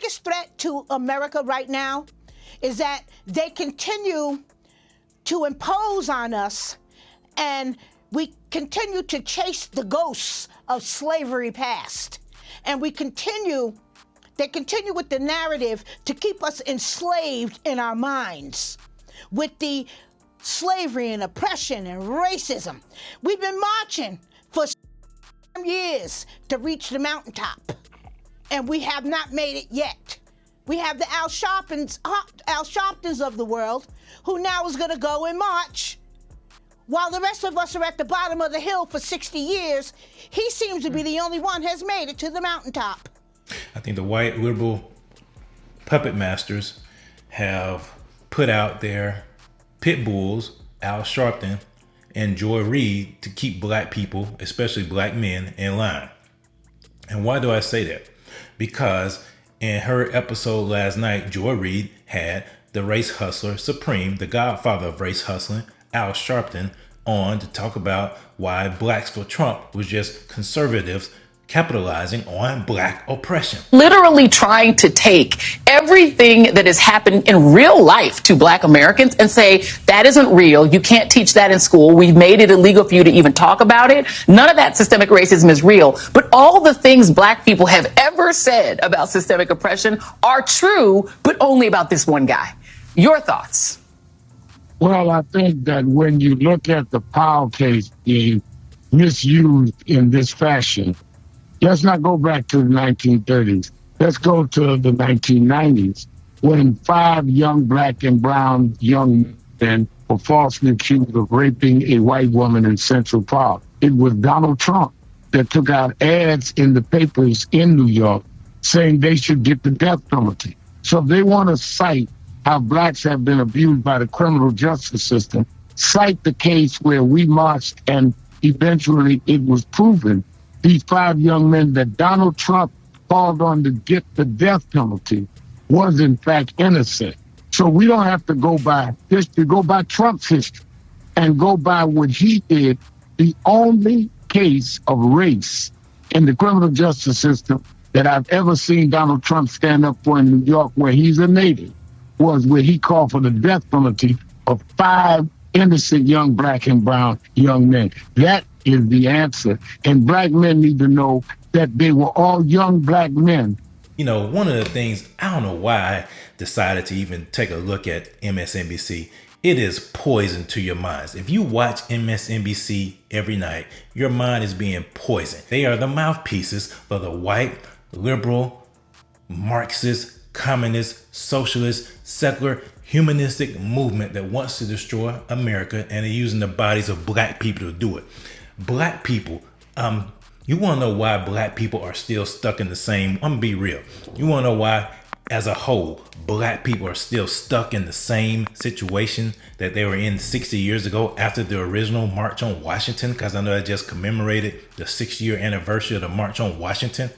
biggest threat to America right now is that they continue to impose on us, and we continue to chase the ghosts of slavery past. And they continue with the narrative to keep us enslaved in our minds with the slavery and oppression and racism. We've been marching for years to reach the mountaintop, and we have not made it yet. We have the Al Sharptons of the world, who now is going to go and march. While the rest of us are at the bottom of the hill for 60 years, he seems to be the only one has made it to the mountaintop. I think the white liberal puppet masters have put out their pit bulls, Al Sharpton and Joy Reid, to keep black people, especially black men, in line. And why do I say that? Because in her episode last night, Joy Reid had the race hustler supreme, the godfather of race hustling, Al Sharpton, on to talk about why Blacks for Trump was just conservatives capitalizing on black oppression. Literally trying to take everything that has happened in real life to black Americans and say, that isn't real. You can't teach that in school. We've made it illegal for you to even talk about it. None of that systemic racism is real. But all the things black people have ever said about systemic oppression are true, but only about this one guy. Your thoughts? Well, I think that when you look at the Powell case being misused in this fashion, let's not go back to the 1930s. Let's go to the 1990s, when 5 young black and brown young men were falsely accused of raping a white woman in Central Park. It was Donald Trump that took out ads in the papers in New York saying they should get the death penalty. So if they want to cite how blacks have been abused by the criminal justice system, cite the case where we marched and eventually it was proven these 5 young men that Donald Trump called on to get the death penalty was in fact innocent. So we don't have to go by history, go by Trump's history and go by what he did. The only case of race in the criminal justice system that I've ever seen Donald Trump stand up for in New York, where he's a native, was where he called for the death penalty of 5 innocent young black and brown young men. That is the answer. And black men need to know that they were all young black men. You know, one of the things, I don't know why I decided to even take a look at MSNBC. It is poison to your minds. If you watch MSNBC every night, your mind is being poisoned. They are the mouthpieces for the white, liberal, Marxist, communist, socialist, secular, humanistic movement that wants to destroy America, and they're using the bodies of black people to do it. Black people, you want to know why black people are still stuck in the same, I'm gonna be real. You want to know why, as a whole, black people are still stuck in the same situation that they were in 60 years ago after the original March on Washington? Because I know I just commemorated the 6-year anniversary of the March on Washington.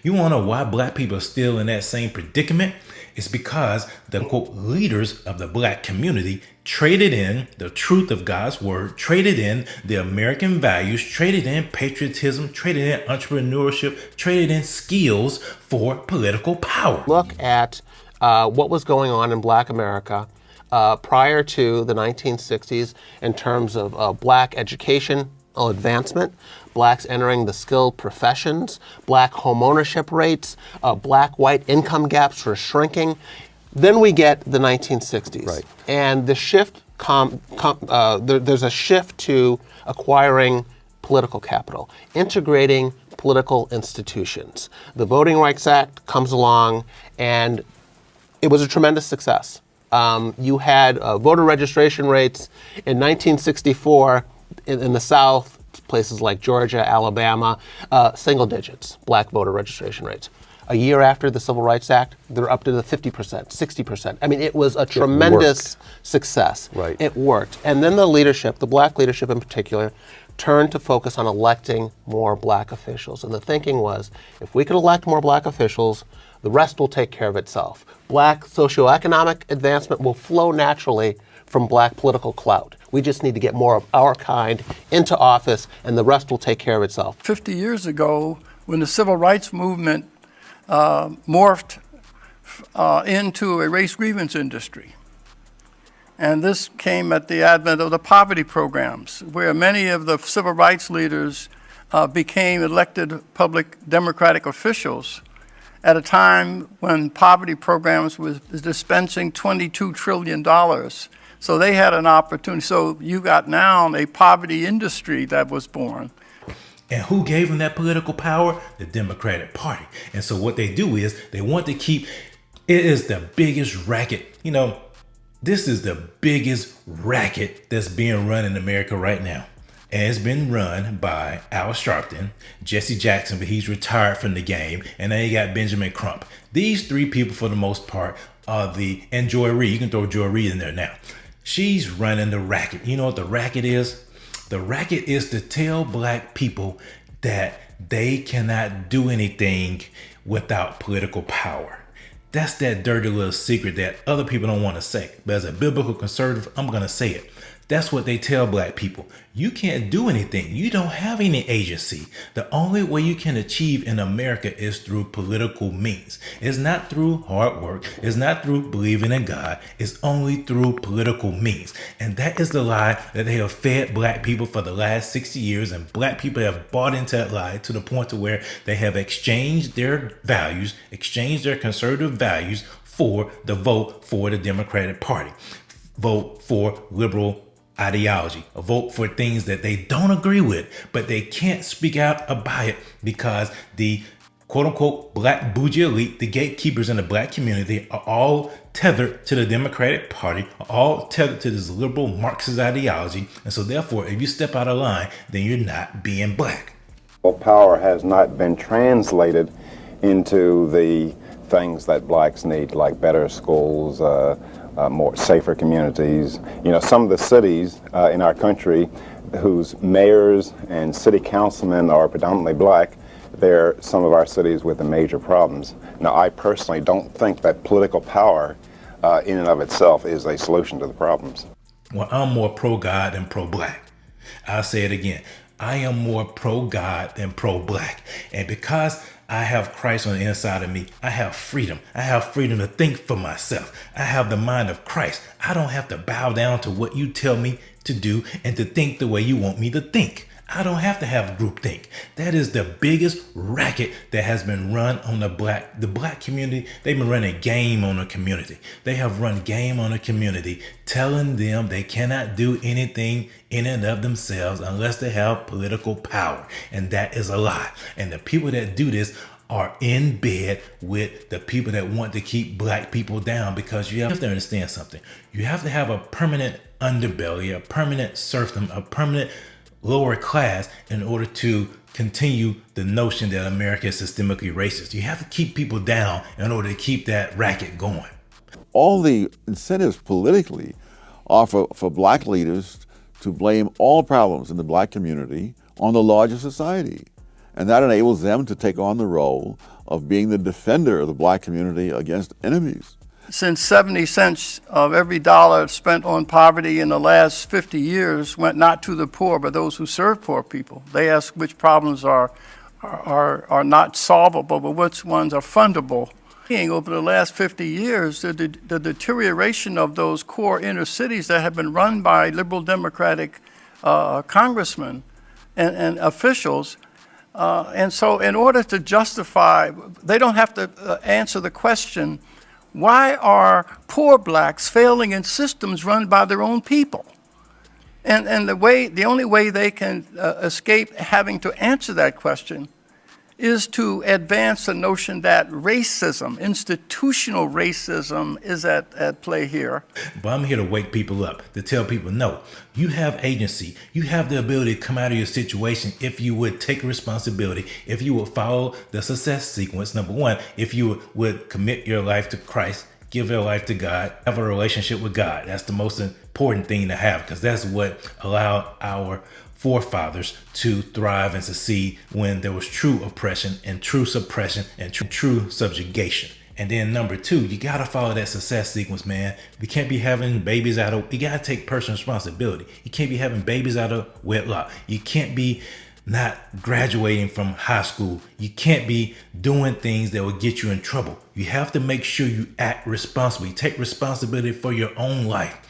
You want to know why black people are still in that same predicament? It's because the quote leaders of the black community traded in the truth of God's word, traded in the American values, traded in patriotism, traded in entrepreneurship, traded in skills for political power. Look at what was going on in black America prior to the 1960s in terms of black educational advancement, blacks entering the skilled professions, black home ownership rates, black-white income gaps were shrinking. Then we get the 1960s, right. And the shift, there's a shift to acquiring political capital, integrating political institutions. The Voting Rights Act comes along, and it was a tremendous success. You had voter registration rates in 1964 in the South, places like Georgia, Alabama, single digits, black voter registration rates. A year after the Civil Rights Act, they're up to the 50%, 60%. I mean, it was a tremendous success. Right. It worked. And then the leadership, the black leadership in particular, turned to focus on electing more black officials. And the thinking was, if we could elect more black officials, the rest will take care of itself. Black socioeconomic advancement will flow naturally from black political clout. We just need to get more of our kind into office, and the rest will take care of itself. 50 years ago, when the civil rights movement morphed morph into a race grievance industry. And this came at the advent of the poverty programs, where many of the civil rights leaders became elected public democratic officials at a time when poverty programs was dispensing $22 trillion. So they had an opportunity. So you got now a poverty industry that was born. And who gave them that political power? The Democratic Party. And so what they do is they want to keep, it is the biggest racket. You know, this is the biggest racket that's being run in America right now. And it's been run by Al Sharpton, Jesse Jackson, but he's retired from the game. And then you got Benjamin Crump. These three people, for the most part, are and Joy Reid. You can throw Joy Reid in there now. She's running the racket. You know what the racket is? The racket is to tell black people that they cannot do anything without political power. That's that dirty little secret that other people don't want to say. But as a biblical conservative, I'm going to say it. That's what they tell black people. You can't do anything. You don't have any agency. The only way you can achieve in America is through political means. It's not through hard work. It's not through believing in God. It's only through political means. And that is the lie that they have fed black people for the last 60 years. And black people have bought into that lie to the point to where they have exchanged their values, exchanged their conservative values for the vote for the Democratic Party. Vote for liberal ideology, a vote for things that they don't agree with, but they can't speak out about it because the quote unquote black bougie elite, the gatekeepers in the black community, are all tethered to the Democratic Party, are all tethered to this liberal Marxist ideology. And so therefore, if you step out of line, then you're not being black. Well, power has not been translated into the things that blacks need, like better schools, more safer communities. You know, some of the cities in our country whose mayors and city councilmen are predominantly black, they're some of our cities with the major problems. Now, I personally don't think that political power in and of itself is a solution to the problems. Well, I'm more pro-God than pro-black. I'll say it again. I am more pro-God than pro-black. And because I have Christ on the inside of me, I have freedom. I have freedom to think for myself. I have the mind of Christ. I don't have to bow down to what you tell me to do and to think the way you want me to think. I don't have to have groupthink. That is the biggest racket that has been run on the black community. They've been running game on the community. They have run game on the community, telling them they cannot do anything in and of themselves unless they have political power. And that is a lie. And the people that do this are in bed with the people that want to keep black people down, because you have to understand something. You have to have a permanent underbelly, a permanent serfdom, a permanent lower class in order to continue the notion that America is systemically racist. You have to keep people down in order to keep that racket going. All the incentives politically are for black leaders to blame all problems in the black community on the larger society. And that enables them to take on the role of being the defender of the black community against enemies. Since 70 cents of every dollar spent on poverty in the last 50 years went not to the poor, but those who serve poor people. They ask which problems are not solvable, but which ones are fundable. Over the last 50 years, the deterioration of those core inner cities that have been run by liberal democratic congressmen and officials. And so in order to justify, they don't have to answer the question, why are poor blacks failing in systems run by their own people? And the only way they can escape having to answer that question is to advance the notion that racism, institutional racism, is at play here. But I'm here to wake people up, to tell people, no, you have agency. You have the ability to come out of your situation if you would take responsibility, if you would follow the success sequence. Number one, if you would commit your life to Christ, give your life to God, have a relationship with God. That's the most important thing to have, because that's what allowed our forefathers to thrive and succeed when there was true oppression and true suppression and true subjugation. And then number two, you got to follow that success sequence, man. We can't be having babies out of, you got to take personal responsibility. You can't be having babies out of wedlock. You can't be not graduating from high school. You can't be doing things that will get you in trouble. You have to make sure you act responsibly. Take responsibility for your own life.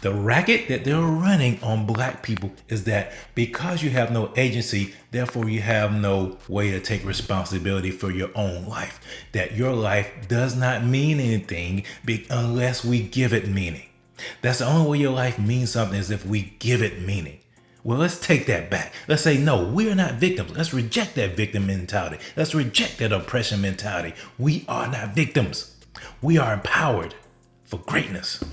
The racket that they're running on black people is that because you have no agency, therefore you have no way to take responsibility for your own life. That your life does not mean anything unless we give it meaning. That's the only way your life means something, is if we give it meaning. Well, let's take that back. Let's say, no, we're not victims. Let's reject that victim mentality. Let's reject that oppression mentality. We are not victims. We are empowered for greatness.